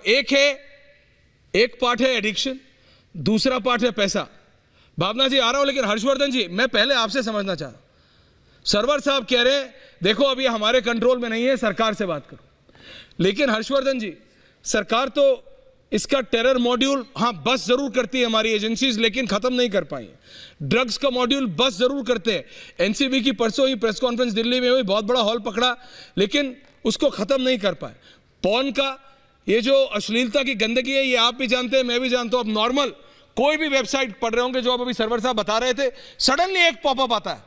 एक पार्ट है एडिक्शन, दूसरा पार्ट है पैसा। भावना जी आ रहा हूं, लेकिन हर्षवर्धन जी मैं पहले आपसे समझना चाह रहा हूं। सरवर साहब कह रहे हैं देखो अभी हमारे कंट्रोल में नहीं है, सरकार से बात करो। लेकिन हर्षवर्धन जी, सरकार तो इसका टेरर मॉड्यूल हाँ बस जरूर करती है हमारी एजेंसीज, लेकिन खत्म नहीं कर पाई। ड्रग्स का मॉड्यूल बस जरूर करते हैं। एनसीबी की परसों ही प्रेस कॉन्फ्रेंस दिल्ली में हुई, बहुत बड़ा हॉल पकड़ा, लेकिन उसको खत्म नहीं कर पाए। पॉर्न का ये जो अश्लीलता की गंदगी है, ये आप भी जानते हैं, मैं भी जानता हूं। अब नॉर्मल कोई भी वेबसाइट पढ़ रहे होंगे, जो अब अभी सर्वर साहब बता रहे थे, सडनली एक पॉपअप आता है,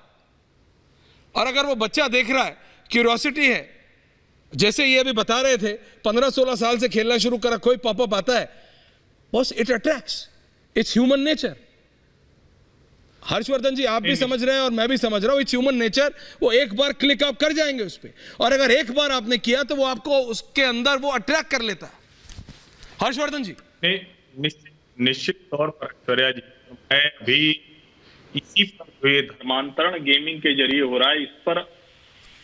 और अगर वो बच्चा देख रहा है, क्यूरियोसिटी है, जैसे ये अभी बता रहे थे 15-16 साल से खेलना शुरू करा, कोई पॉपअप आता है, बस it attracts, it's human nature. Harshvardhan ji आप भी समझ रहे हैं और मैं भी समझ रहा हूं, इट्स ह्यूमन नेचर। वो एक बार क्लिक आप कर जाएंगे उस पर, और अगर एक बार आपने किया तो वो आपको उसके अंदर वो अट्रैक्ट कर लेता है। हर्षवर्धन जी निश्चित तौर पर ऐश्वर्या जी, मैं भी इसी पर हुए धर्मांतरण गेमिंग के जरिए हो रहा है, इस पर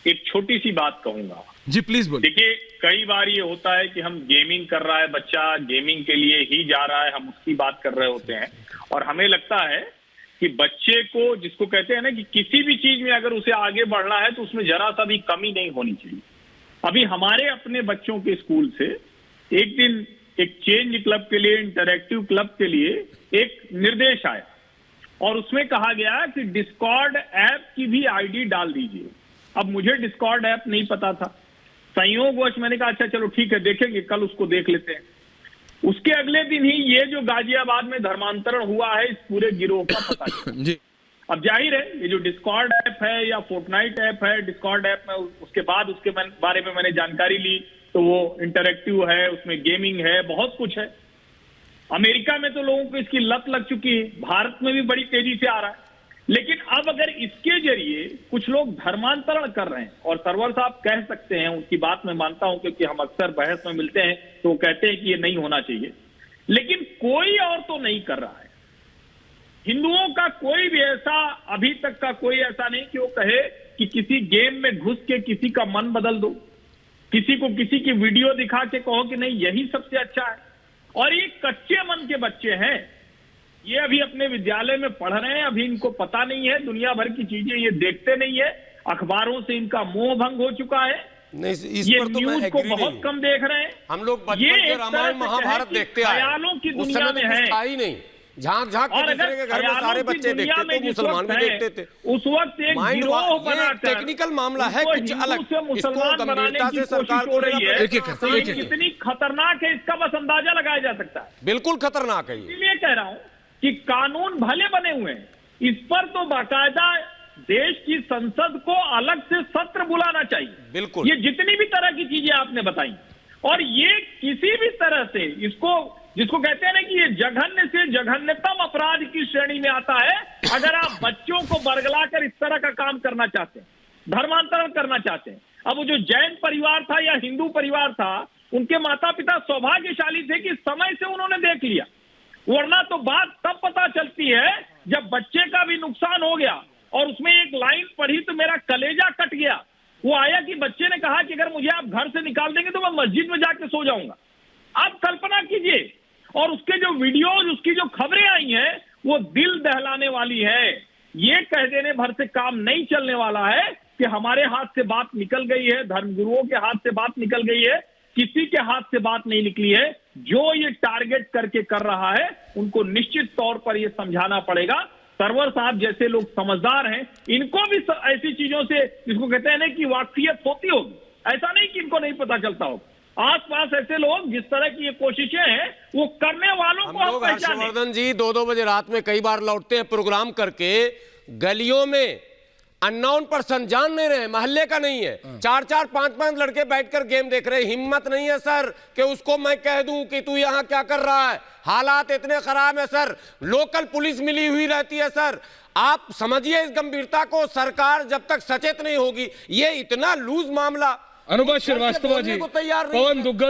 एक छोटी सी बात कहूंगा जी, प्लीज बोलिए। देखिए, कई बार ये होता है कि हम गेमिंग कर रहा है बच्चा, गेमिंग के लिए ही जा रहा है, हम उसकी बात कर रहे होते हैं, और हमें लगता है कि बच्चे को, जिसको कहते हैं ना कि किसी भी चीज में अगर उसे आगे बढ़ना है तो उसमें जरा सा भी कमी नहीं होनी चाहिए। अभी हमारे अपने बच्चों के स्कूल से एक दिन एक चेंज क्लब के लिए, इंटरैक्टिव क्लब के लिए एक निर्देश आया, और उसमें कहा गया कि डिस्कॉर्ड ऐप की भी आईडी डाल दीजिए। अब मुझे डिस्कॉर्ड ऐप नहीं पता था, संयोगवश मैंने कहा अच्छा चलो ठीक है देखेंगे, कल उसको देख लेते हैं। उसके अगले दिन ही ये जो गाजियाबाद में धर्मांतरण हुआ है, इस पूरे गिरोह का पता चला। जी। अब जाहिर है ये जो डिस्कॉर्ड ऐप है या फोर्टनाइट ऐप है, डिस्कॉर्ड ऐप में उसके बाद उसके बारे में मैंने जानकारी ली तो वो इंटरैक्टिव है, उसमें गेमिंग है, बहुत कुछ है। अमेरिका में तो लोगों को इसकी लत लग चुकी है, भारत में भी बड़ी तेजी से आ रहा है। लेकिन अब अगर इसके जरिए कुछ लोग धर्मांतरण कर रहे हैं, और सरवर साहब कह सकते हैं, उनकी बात मैं मानता हूं क्योंकि हम अक्सर बहस में मिलते हैं, तो वो कहते हैं कि ये नहीं होना चाहिए, लेकिन कोई और तो नहीं कर रहा है। हिंदुओं का कोई भी ऐसा, अभी तक का कोई ऐसा नहीं कि वो कहे कि किसी गेम में घुस के किसी का मन बदल दो, किसी को किसी की वीडियो दिखा के कहो कि नहीं यही सबसे अच्छा है। और ये कच्चे मन के बच्चे हैं, ये अभी अपने विद्यालय में पढ़ रहे हैं, अभी इनको पता नहीं है, दुनिया भर की चीजें ये देखते नहीं है, अखबारों से इनका मोह भंग हो चुका है। नहीं, इस ये पर तो न्यूज मैं को एग्री बहुत नहीं। कम देख रहे हैं। हम लोग बचपन से रामायण महाभारत देखते आए, ख्यालों की उस दुनिया समय में तो है, कुछ था ही नहीं। झांक झांक के दूसरे के घर में सारे बच्चे देखते थे, मुसलमान भी देखते थे। उस वक्त एक गिरोह बनाकर टेक्निकल मामला है, कुछ अलग, से मुसलमान बनाने की सरकार हो रही है। कितनी खतरनाक है इसका बस अंदाजा लगाया जा सकता है। बिल्कुल खतरनाक है। इसलिए कह रहा हूं कि कानून भले बने हुए हैं, इस पर तो बाकायदा देश की संसद को अलग से सत्र बुलाना चाहिए। बिल्कुल, ये जितनी भी तरह की चीजें आपने बताई, और ये किसी भी तरह से इसको, जिसको कहते हैं ना कि ये जघन्य से जघन्यतम अपराध की श्रेणी में आता है। अगर आप बच्चों को बरगलाकर इस तरह का काम करना चाहते हैं, धर्मांतरण करना चाहते हैं। अब वो जो जैन परिवार था या हिंदू परिवार था, उनके माता पिता सौभाग्यशाली थे कि समय से उन्होंने देख लिया, वरना तो बात तब पता चलती है जब बच्चे का भी नुकसान हो गया। और उसमें एक लाइन पढ़ी तो मेरा कलेजा कट गया। वो आया कि बच्चे ने कहा कि अगर मुझे आप घर से निकाल देंगे तो मैं मस्जिद में जाके सो जाऊंगा। आप कल्पना कीजिए, और उसके जो वीडियोज, उसकी जो खबरें आई हैं, वो दिल दहलाने वाली है। ये कह देने भर से काम नहीं चलने वाला है कि हमारे हाथ से बात निकल गई है, धर्मगुरुओं के हाथ से बात निकल गई है, किसी के हाथ से बात नहीं निकली है। जो ये टारगेट करके कर रहा है, उनको निश्चित तौर पर ये समझाना पड़ेगा। सरवर साहब जैसे लोग समझदार हैं, इनको भी ऐसी चीजों से, जिसको कहते हैं ना कि वाकफियत होती होगी, ऐसा नहीं कि इनको नहीं पता चलता हो। आसपास ऐसे लोग जिस तरह की ये कोशिशें हैं, वो करने वालों को हम पहचानें। हर्षवर्धन जी 2-2 बजे रात में कई बार लौटते हैं प्रोग्राम करके, गलियों में अननोन पर्सन, जान नहीं रहे, मोहल्ले का नहीं है, 4-4, 5-5 लड़के बैठकर गेम देख रहे हैं। हिम्मत नहीं है सर कि उसको मैं कह दूं कि तू यहां क्या कर रहा है। हालात इतने खराब है सर, लोकल पुलिस मिली हुई रहती है सर। आप समझिए इस गंभीरता को, सरकार जब तक सचेत नहीं होगी, ये इतना लूज मामला। अनुभव श्रीवास्तव जी, पवन दुग्गल।